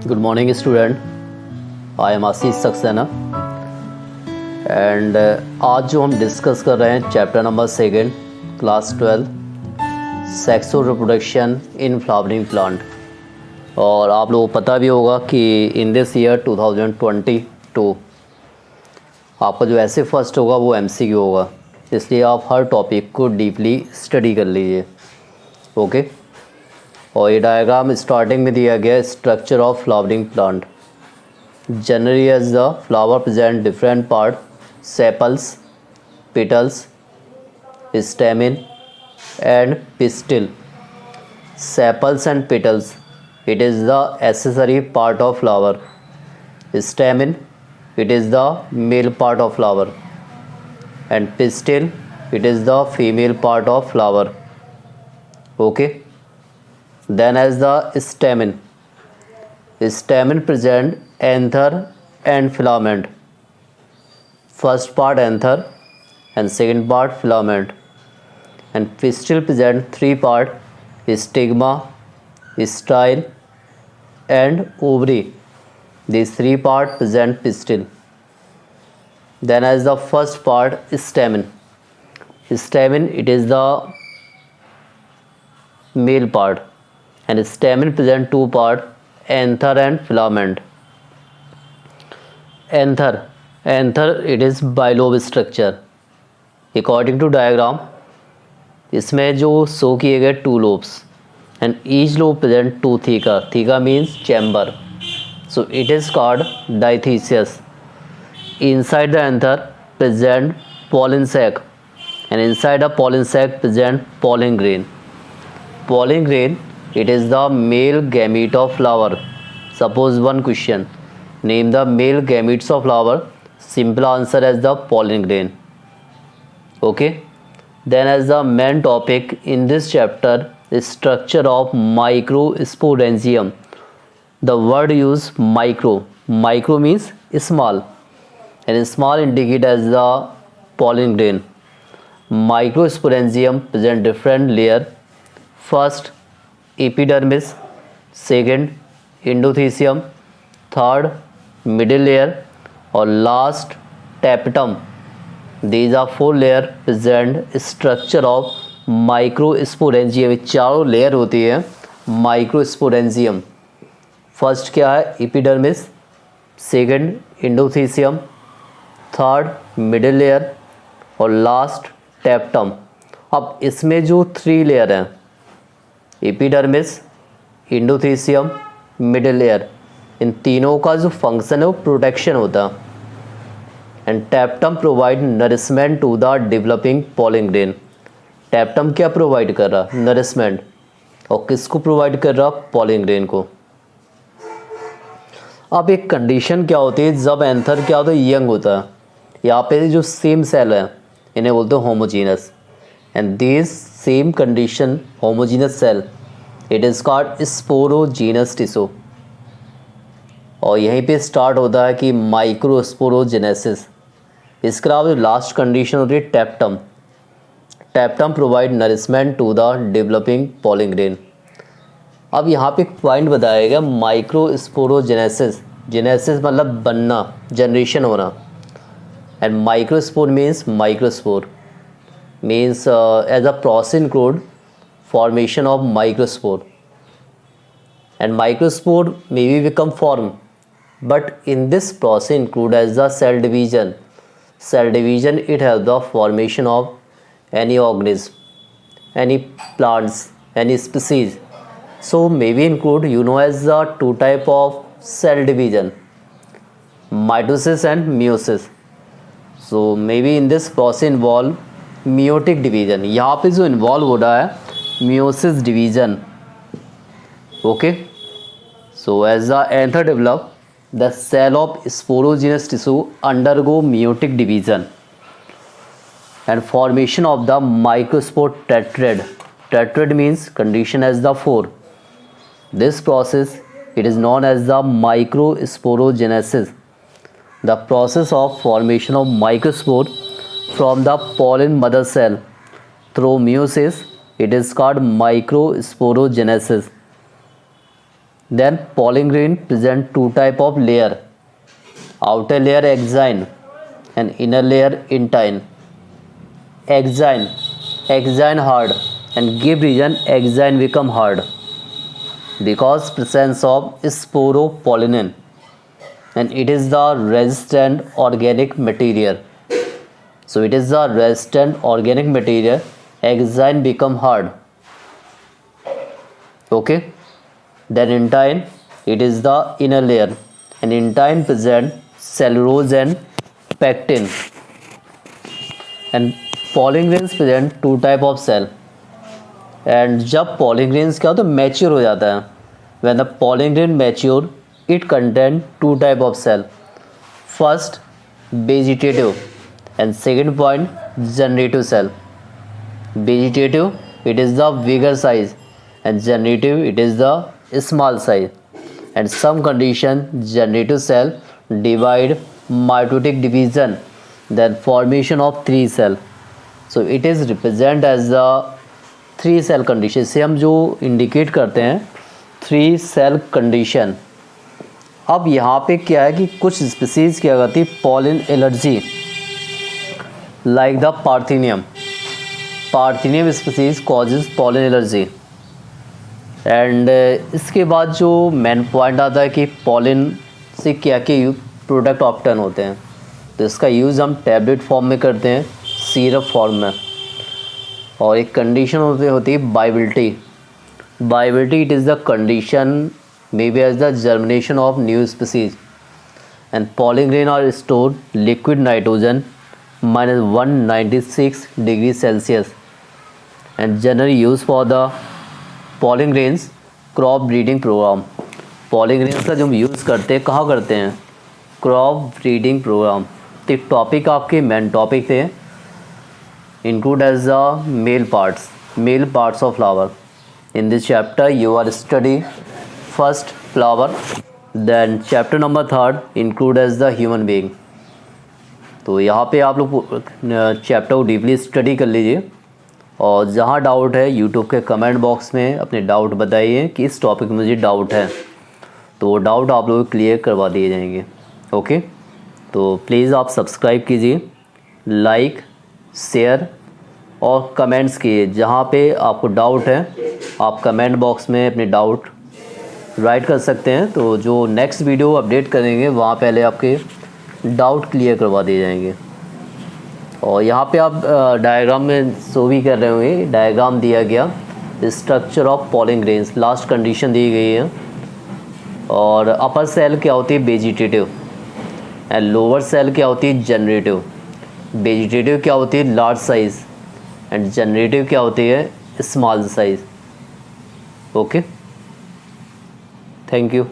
Good morning student, I am Ashish Saxena and आज जो हम डिस्कस कर रहे हैं chapter number 2 class 12 sexual reproduction in flowering plant. और आप लोगों को पता भी होगा कि इन दिस ईयर 2022 आपका जो ऐसे फर्स्ट होगा वो MCQ होगा, इसलिए आप हर टॉपिक को डीपली स्टडी कर लीजिए। ओके और ये डायग्राम स्टार्टिंग में दिया गया structure of flowering plant. Generally as the flower present different part sepals, petals, stamen and pistil. Sepals and petals, it is the accessory part of flower. Stamen, it is the male part of flower, and pistil, it is the female part of flower. Okay, then as the stamen present anther and filament. First part anther and second part filament, and pistil present three part stigma, style and ovary. These three part present pistil. Then as the first part stamen it is the male part, and stamen present two part anther and filament. Anther it is bilobe structure. According to diagram इसमें जो show किए गए two lobes and each lobe present two theca. Theca means chamber, so it is called dithesis. Inside the anther present pollen sac, and inside the pollen sac present pollen grain. Pollen grain, it is the male gamete of flower. Suppose one question, name the male gametes of flower. Simple answer as the pollen grain. Okay, then as the main topic in this chapter, the structure of microsporangium. The word used micro means small, and small indicate as the pollen grain. Microsporangium present different layer. First epidermis, second endothecium, third middle layer, or last tapetum. These are four layer present structure of microsporangium. चारों layer होती है microsporangium. First क्या है epidermis, second endothecium, third middle layer और last tapetum. अब इसमें जो three layer हैं एपिडर्मिस, एंडोथीसियम, मिडिल लेयर, इन तीनों का जो फंक्शन है वो प्रोटेक्शन होता है, and tapetum provide nourishment to the developing pollen grain. Tapetum क्या प्रोवाइड कर रहा, नरिशमेंट, और किसको प्रोवाइड कर रहा, पॉलन ग्रेन को। अब एक कंडीशन क्या होती है जब एंथर क्या होता है, यंग होता है। यहाँ पे जो सेम सेल है इन्हें बोलते हैं homogeneous, and this same condition homogeneous cell it is called sporogenous tissue. और यहीं पे स्टार्ट होता है कि माइक्रोस्पोरोजेनेसिस। इसके अलावा लास्ट कंडीशन होती है tapetum. Tapetum provide nourishment to the developing pollen grain. अब यहाँ पे एक पॉइंट बताया गया माइक्रोस्पोरोजेनेसिस। जेनेसिस मतलब बनना, जनरेशन होना, and microspore means microspore means as a process include formation of microspore, and microspore may be become form, but in this process include as the cell division. Cell division it help the formation of any organism, any plants, any species. So maybe include as the two type of cell division, mitosis and meiosis. So maybe in this process involve meiotic division. यहाँ पे जो involve हो रहा है meiosis division. Okay, so as the anther develop, the cell of sporogenous tissue undergo meiotic division and formation of the microspore tetrad. Tetrad means condition as the 4. This process it is known as the microsporogenesis. The process of formation of microspore from the pollen mother cell through meiosis it is called microsporogenesis. Then pollen grain present two type of layer, outer layer axine and inner layer intine. Axine hard and gibb region axine become hard because presence of sporopollenin, and it is the resistant organic material. So it is the resistant organic material. Axine become hard. Okay. Then intine, it is the inner layer, and intine present cellulose and pectin. And pollen grains present two type of cell. And जब pollen grains क्या होता है mature हो जाता है, when the pollen grain mature it contain two type of cell. First vegetative and second point generative cell. Vegetative it is the bigger size and generative it is the small size, and some condition generative cell divide mitotic division, then formation of three cell. So it is represent as the three cell condition से हम जो indicate करते हैं three cell condition. अब यहाँ पे क्या है कि कुछ स्पीसीज क्या करती pollen allergy like the parthenium species causes pollen allergy. And इसके बाद जो मेन पॉइंट आता है कि पॉलिन से क्या क्या प्रोडक्ट ऑप्टन होते हैं, तो इसका यूज़ हम टैबलेट फॉर्म में करते हैं, सिरप फॉर्म में. और एक कंडीशन होती है viability it is the condition may be as the germination of new species. And pollen grain are stored liquid nitrogen -196 degree Celsius and generally use for the pollen grains crop breeding program. pollen grains का जो हम use करते हैं कहाँ करते हैं, crop breeding programme. तो topic आपके मेन टॉपिक थे include as the male parts of flower. In this chapter you are study first flower, then chapter number 3 include as the human being. तो यहाँ पे आप लोग चैप्टर को डीपली स्टडी कर लीजिए, और जहाँ डाउट है यूट्यूब के कमेंट बॉक्स में अपने डाउट बताइए कि इस टॉपिक में मुझे डाउट है, तो वो डाउट आप लोग क्लियर करवा दिए जाएंगे. ओके, तो प्लीज़ आप सब्सक्राइब कीजिए, लाइक शेयर और कमेंट्स किए. जहाँ पे आपको डाउट है आप कमेंट बॉक्स में अपने डाउट राइट कर सकते हैं, तो जो नेक्स्ट वीडियो अपडेट करेंगे वहाँ पहले आपके डाउट क्लियर करवा दिए जाएंगे. और यहाँ पे आप डायग्राम में शो भी कर रहे होंगे, डायग्राम दिया गया structure of pollen grains, last condition दी गई है. और अपर सेल क्या होती है वेजिटेटिव, एंड लोअर सेल क्या होती है जनरेटिव. वेजिटेटिव क्या होती है लार्ज साइज़ एंड जनरेटिव क्या होती है small size. Okay, thank you.